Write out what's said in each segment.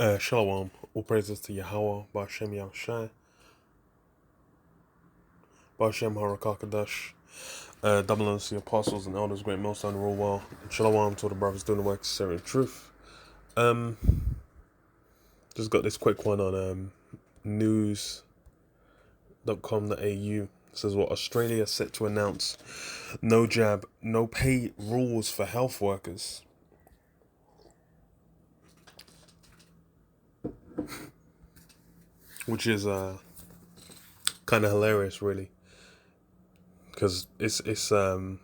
Shalom, all praises to Yahweh, Ba'ashem Yahushai, Ba'ashem Harakakadash, double honors to the apostles and elders, great most on the rule well, and Shalom to all the brothers doing the work of serving truth. Just got this quick one on news.com.au. It says what Australia set to announce no jab, no pay rules for health workers. Which is kind of hilarious, really, because it's I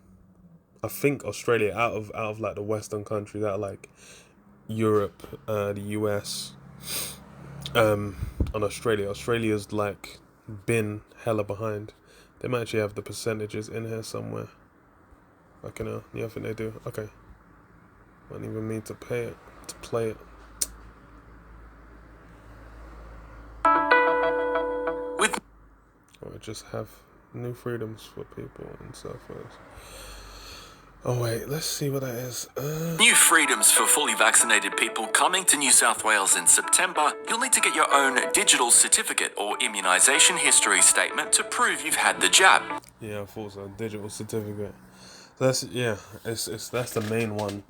think Australia out of like the Western countries, out of like Europe, the US, and Australia. Australia's like been hella behind. They might actually have the percentages in here somewhere. Fucking hell, yeah, I think they do. Okay, I don't even mean to play it. With I just have new freedoms for people and so forth. Oh wait, let's see what that is. new freedoms for fully vaccinated people coming to New South Wales in September, you'll need to get your own digital certificate or immunisation history statement to prove you've had the jab. Yeah, I thought so. Digital certificate. That's that's the main one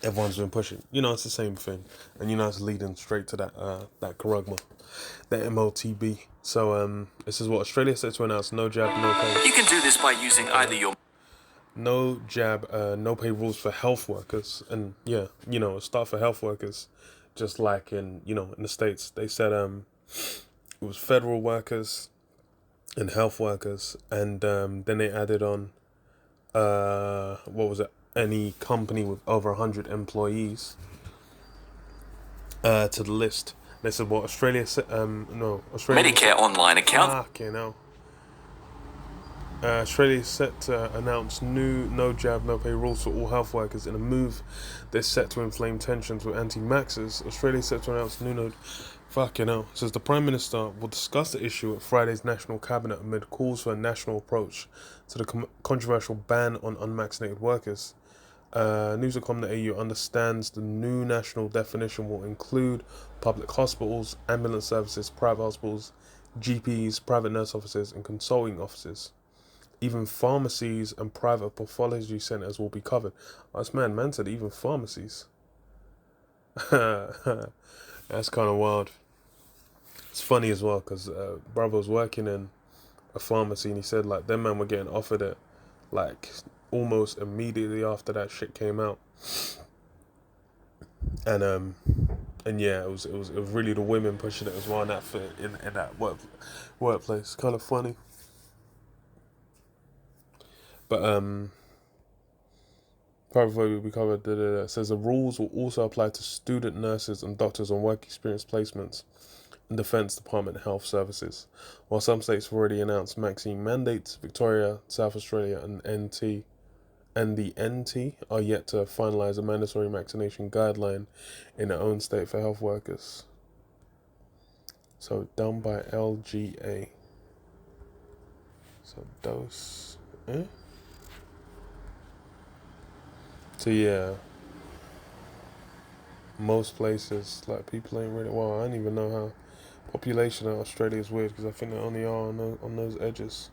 everyone's been pushing. You know, it's the same thing, and you know it's leading straight to that Karugma, that MOTB. So this is what Australia said to announce: no jab, no pay. You can do this by using either your No jab, no pay rules for health workers, and yeah, you know, start for health workers, just like in in the States. They said it was federal workers and health workers, and then they added on what was it? Any company with over 100 employees to the list. They said, "Well, Australia said, no, Australia Medicare online account. okay, now Australia is set to announce new no jab, no pay rules for all health workers in a move that's set to inflame tensions with anti-maxers. Australia is set to announce new no. Fucking hell. Says the Prime Minister will discuss the issue at Friday's National Cabinet amid calls for a national approach to the controversial ban on unvaccinated workers. News.com.au understands the new national definition will include public hospitals, ambulance services, private hospitals, GPs, private nurse offices, and consulting offices. Even pharmacies and private pathology centers will be covered. That's man said even pharmacies. That's kind of wild. It's funny as well because brother was working in a pharmacy and he said like them man were getting offered it like almost immediately after that shit came out. And yeah, it was really the women pushing it as well in that workplace. Kind of funny. But private will be covered. It says the rules will also apply to student nurses and doctors on work experience placements and Defence Department health services. While some states have already announced vaccine mandates, Victoria, South Australia, and the NT are yet to finalise a mandatory vaccination guideline in their own state for health workers. So done by LGA. So dose. So yeah, most places like people ain't really. Well, I don't even know how population in Australia is weird because I think they only are on those edges.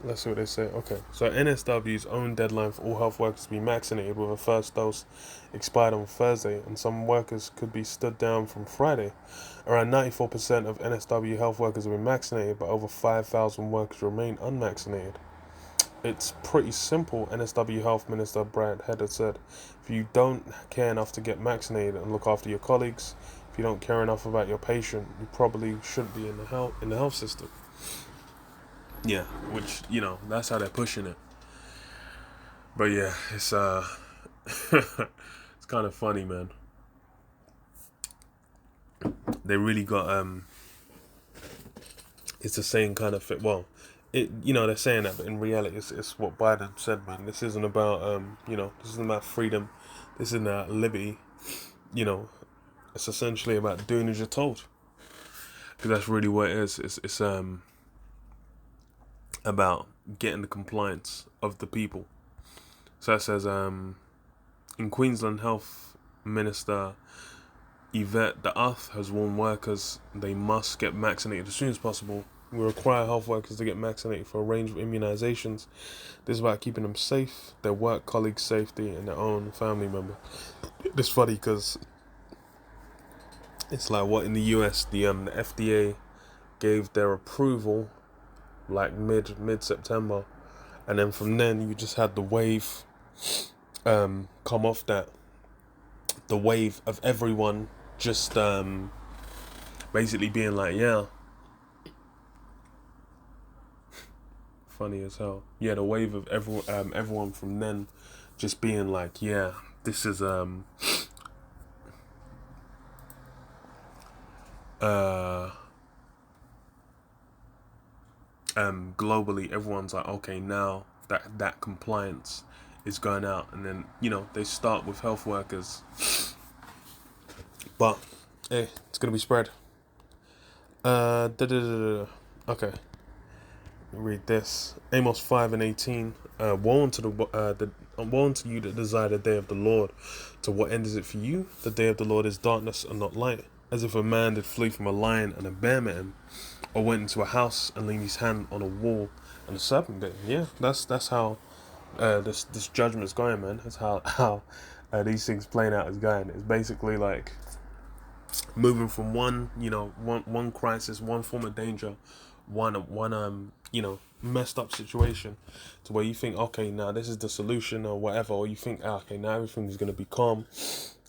Let's see what they say. Okay, so NSW's own deadline for all health workers to be vaccinated with a first dose expired on Thursday, and some workers could be stood down from Friday. Around 94% of NSW health workers have been vaccinated, but over 5,000 workers remain unvaccinated. It's pretty simple, NSW Health Minister Brad Hedder said. If you don't care enough to get vaccinated and look after your colleagues, if you don't care enough about your patient, you probably shouldn't be in the health system. Yeah, which that's how they're pushing it. But yeah, it's it's kind of funny, man. They really got it's the same kind of fit. Well, they're saying that, but in reality, it's what Biden said, man. This isn't about this isn't about freedom. This isn't about liberty. It's essentially about doing as you're told. Because that's really what it is. It's about getting the compliance of the people. So it says in Queensland, health Minister Yvette Da'ath has warned workers they must get vaccinated as soon as possible. We require health workers to get vaccinated for a range of immunizations. This is about keeping them safe, their work colleagues' safety, and their own family member. It's funny because it's like what in the US, the FDA gave their approval like mid September, and then from then you just had the wave come off that. The wave of everyone just basically being like, yeah. Funny as hell. Yeah, the wave of everyone from then just being like, yeah, this is globally everyone's like, okay, now that compliance is going out, and then they start with health workers, but hey, it's gonna be spread. Okay, read this. Amos 5:18. Woe unto woe unto you that desire the day of the Lord. To what end is it for you? The day of the Lord is darkness and not light. As if a man did flee from a lion and a bear met him, or went into a house and leaned his hand on a wall and a serpent bit him. Yeah, that's how this judgment's going, man. That's how these things playing out is going. It's basically like moving from one crisis, one form of danger, one messed up situation, to where you think, okay, now this is the solution or whatever, or you think, okay, now everything's gonna be calm,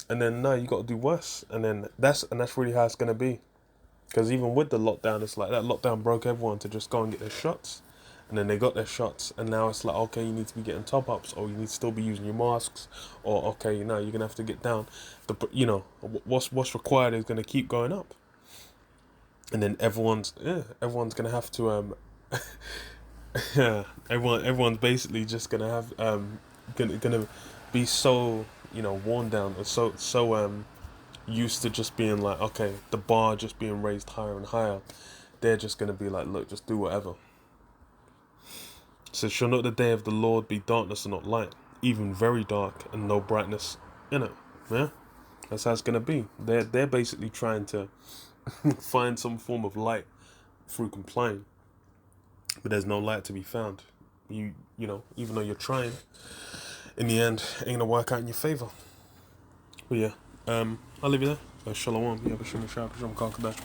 and then no, you got to do worse, and then that's really how it's gonna be. Because even with the lockdown, it's like that lockdown broke everyone to just go and get their shots, and then they got their shots, and now it's like, okay, you need to be getting top ups, or you need to still be using your masks, or okay, now you're gonna have to get down. What's required is gonna keep going up, and then everyone's gonna have to yeah, everyone's basically just gonna have gonna be so worn down, or so used to just being like, okay, the bar just being raised higher and higher. They're just gonna be like, look, just do whatever. So shall not the day of the Lord be darkness and not light, even very dark and no brightness in it? Yeah, that's how it's gonna be. They're basically trying to find some form of light through complying, but there's no light to be found. You know, even though you're trying, in the end, it ain't gonna work out in your favor. But yeah, I'll leave you there. Shalom. Yeah, Bashim Shah, Bashim Kalkadash.